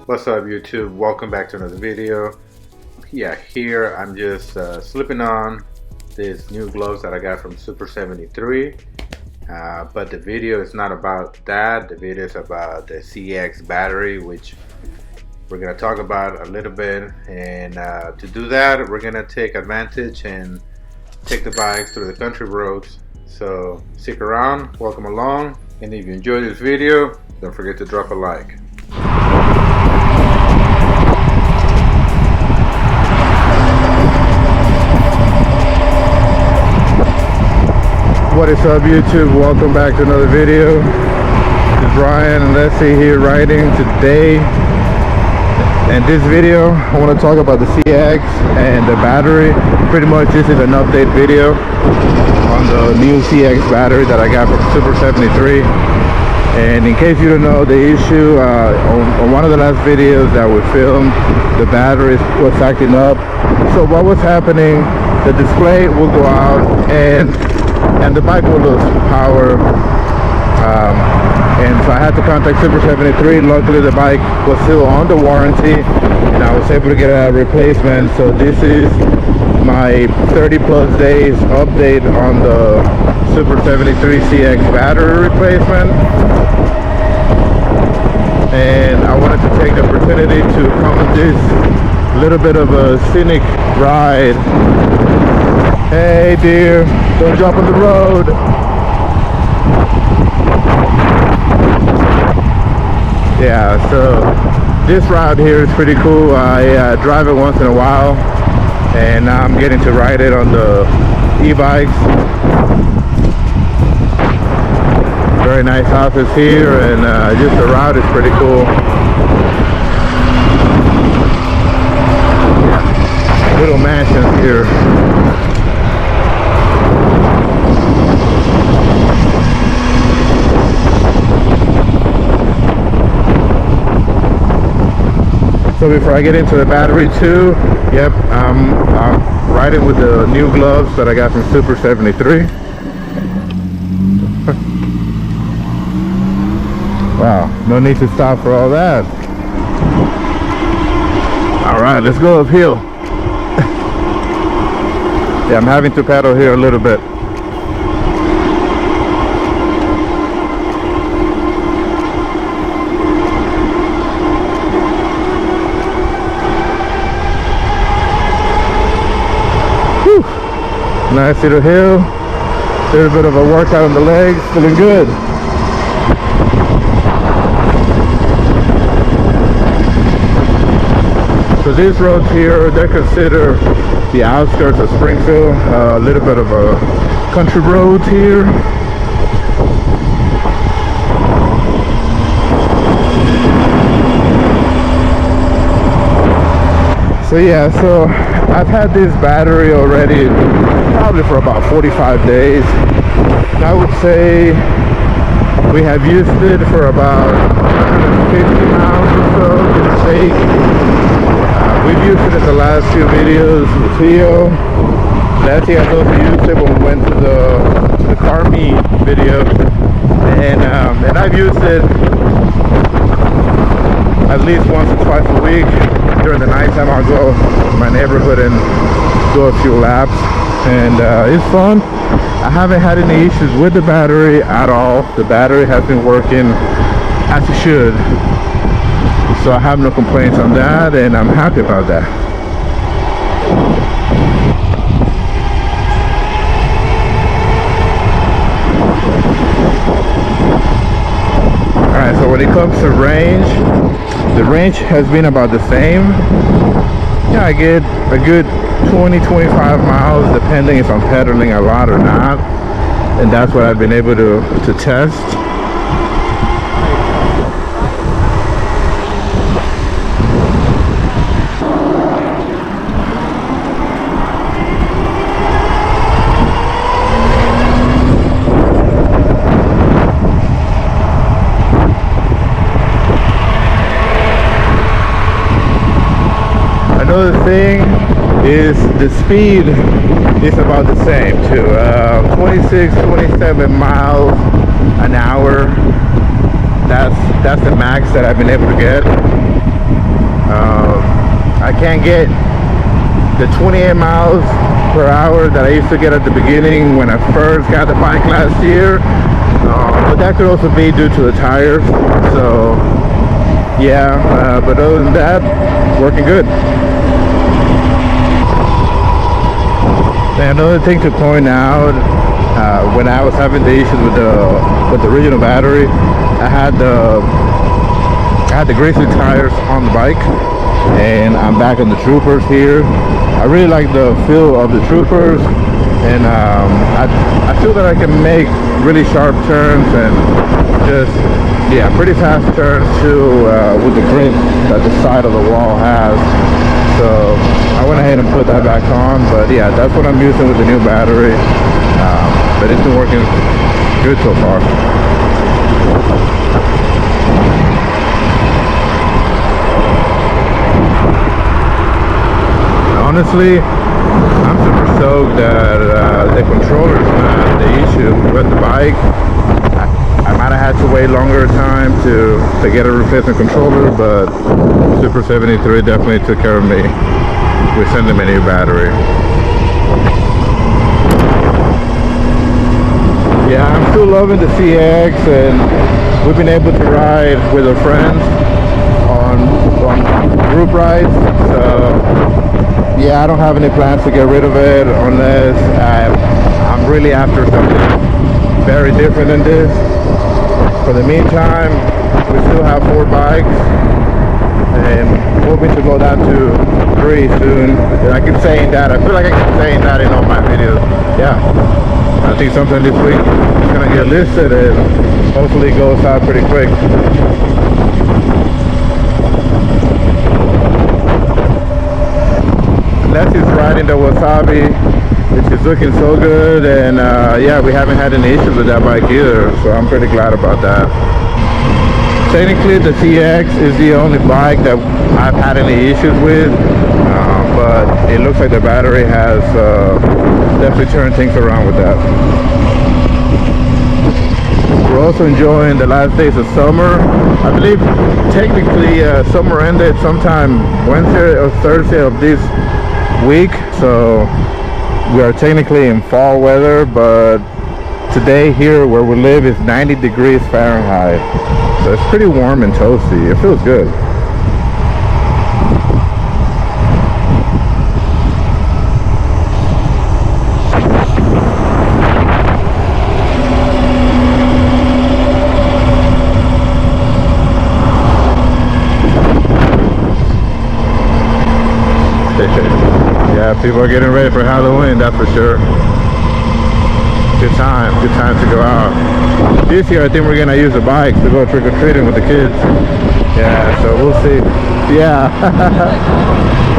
What's up YouTube? Welcome back to another video. Yeah, here I'm just slipping on these new gloves that I got from Super73, but the video is not about that. The video is about the CX battery, which we're gonna talk about a little bit, and to do that we're gonna take advantage and take the bikes through the country roads. So stick around, welcome along, and if you enjoyed this video, don't forget to drop a like. What is up YouTube? Welcome back to another video. This is Brian and let's see here riding today. In this video I want to talk about the CX and the battery. Pretty much this is an update video on the new CX battery that I got from Super73. And in case you don't know the issue, on one of the last videos that we filmed, the battery was acting up. So what was happening, the display will go out and the bike will lose power, and so I had to contact Super73. Luckily the bike was still under warranty and I was able to get a replacement. So this is my 30 plus days update on the Super73 CX battery replacement, and I wanted to take the opportunity to come on this little bit of a scenic ride. Hey dear, don't jump on the road. Yeah, so this route here is pretty cool. I drive it once in a while, and now I'm getting to ride it on the e-bikes. Very nice houses here, and just the route is pretty cool. Yeah, little mansions here. So before I get into the battery too, yep, I'm riding with the new gloves that I got from Super73. Wow, no need to stop for all that. Alright, let's go uphill. Yeah, I'm having to pedal here a little bit. Nice little hill, a little bit of a workout on the legs, feeling good. So these roads here, they're considered the outskirts of Springfield, a little bit of a country roads here. So yeah, so I've had this battery already probably for about 45 days. And I would say we have used it for about 150 miles or so, give or take. We've used it in the last few videos with Theo. Letty has also used it when we went to the car meet video. And I've used it at least once or twice a week. During the nighttime I'll go to my neighborhood and do a few laps, and it's fun. I haven't had any issues with the battery at all. The battery has been working as it should, so I have no complaints on that, and I'm happy about that. Alright, so when it comes to range, the range has been about the same. Yeah, I get a good 20-25 miles depending if I'm pedaling a lot or not, and that's what I've been able to test. Another thing is the speed is about the same too. 26-27 miles an hour. That's the max that I've been able to get. can't get the 28 miles per hour that I used to get at the beginning when I first got the bike last year. But that could also be due to the tires. So yeah, but other than that, working good. And another thing to point out, when I was having the issues with the original battery, I had the Grizzly tires on the bike, and I'm back on the Troopers here. I really like the feel of the Troopers, and I feel that I can make really sharp turns and just pretty fast turns too, with the grip that the side of the wall has. So I went ahead and put that back on, but yeah, that's what I'm using with the new battery. But it's been working good so far. Honestly, I'm super stoked that the controller is not the issue with the bike. I might have had to wait longer time to get a replacement controller, but Super73 definitely took care of me with sending me a new battery. Yeah, I'm still loving the CX, and we've been able to ride with our friends on group rides. So yeah, I don't have any plans to get rid of it unless I'm really after something very different than this. For the meantime, we still have 4 bikes, and hoping to go down to 3 soon. I keep saying that. I feel like I keep saying that in all my videos. Yeah, I think sometime this week it's gonna get listed, and hopefully it goes out pretty quick. Leslie's riding the Wasabi, which is looking so good, and yeah, we haven't had any issues with that bike either, so I'm pretty glad about that. Technically, the CX is the only bike that I've had any issues with, but it looks like the battery has definitely turned things around with that. We're also enjoying the last days of summer. I believe technically summer ended sometime Wednesday or Thursday of this week, so we are technically in fall weather, but today here where we live is 90 degrees Fahrenheit, so it's pretty warm and toasty. It feels good. Yeah, people are getting ready for Halloween, that's for sure. Good time to go out. This year I think we're gonna use the bikes to go trick-or-treating with the kids. Yeah, so we'll see. Yeah.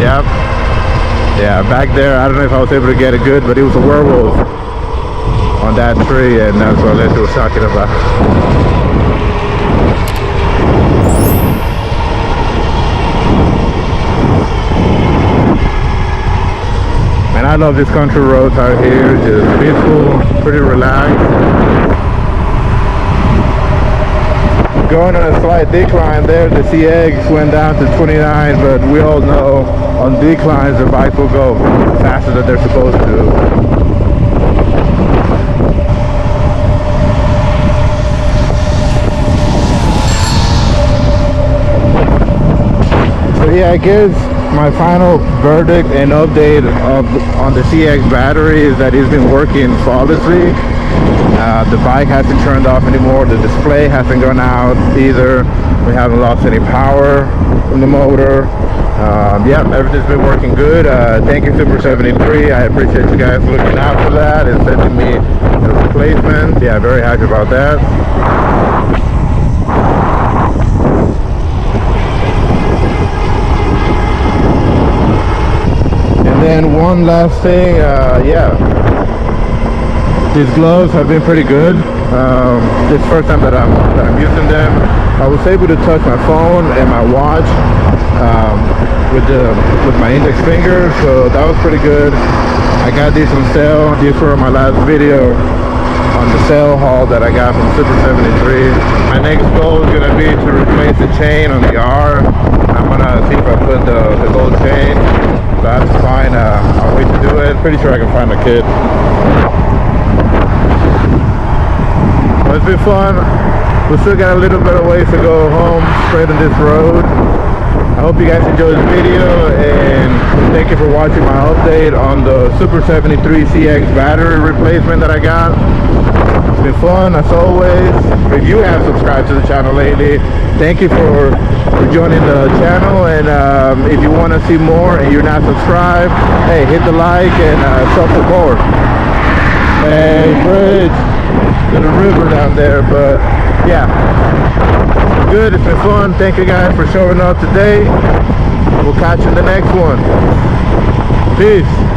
Yep. Yeah, back there, I don't know if I was able to get it good, but it was a werewolf on that tree, and that's what Leslie was talking about. I love these country roads out here, just peaceful, pretty relaxed. Going on a slight decline there, the CX went down to 29, but we all know on declines the bike will go faster than they're supposed to. So yeah, I guess my final verdict and update on the CX battery is that it's been working flawlessly. The bike hasn't turned off anymore, the display hasn't gone out either, we haven't lost any power from the motor. Yeah, everything's been working good. Thank you Super73, I appreciate you guys looking out for that and sending me a replacement. Yeah, very happy about that. And one last thing, yeah, these gloves have been pretty good. This is the first time that I'm using them. I was able to touch my phone and my watch with my index finger, so that was pretty good. I got these on sale. These were my last video on the sale haul that I got from Super73. My next goal is gonna be to replace the chain on the R. I'm gonna see if I put the gold chain pretty sure I can find a kid. Well, it's been fun. We still got a little bit of ways to go home straight on this road. I hope you guys enjoyed this video, and thank you for watching my update on the Super73 CX battery replacement that I got. It's been fun as always. If you have subscribed to the channel lately, thank you for joining the channel, and if you want to see more and you're not subscribed, hey, hit the like and self-support. Hey, bridge, there's a river down there, but yeah, good. It's been fun. Thank you guys for showing up today. We'll catch you in the next one. Peace.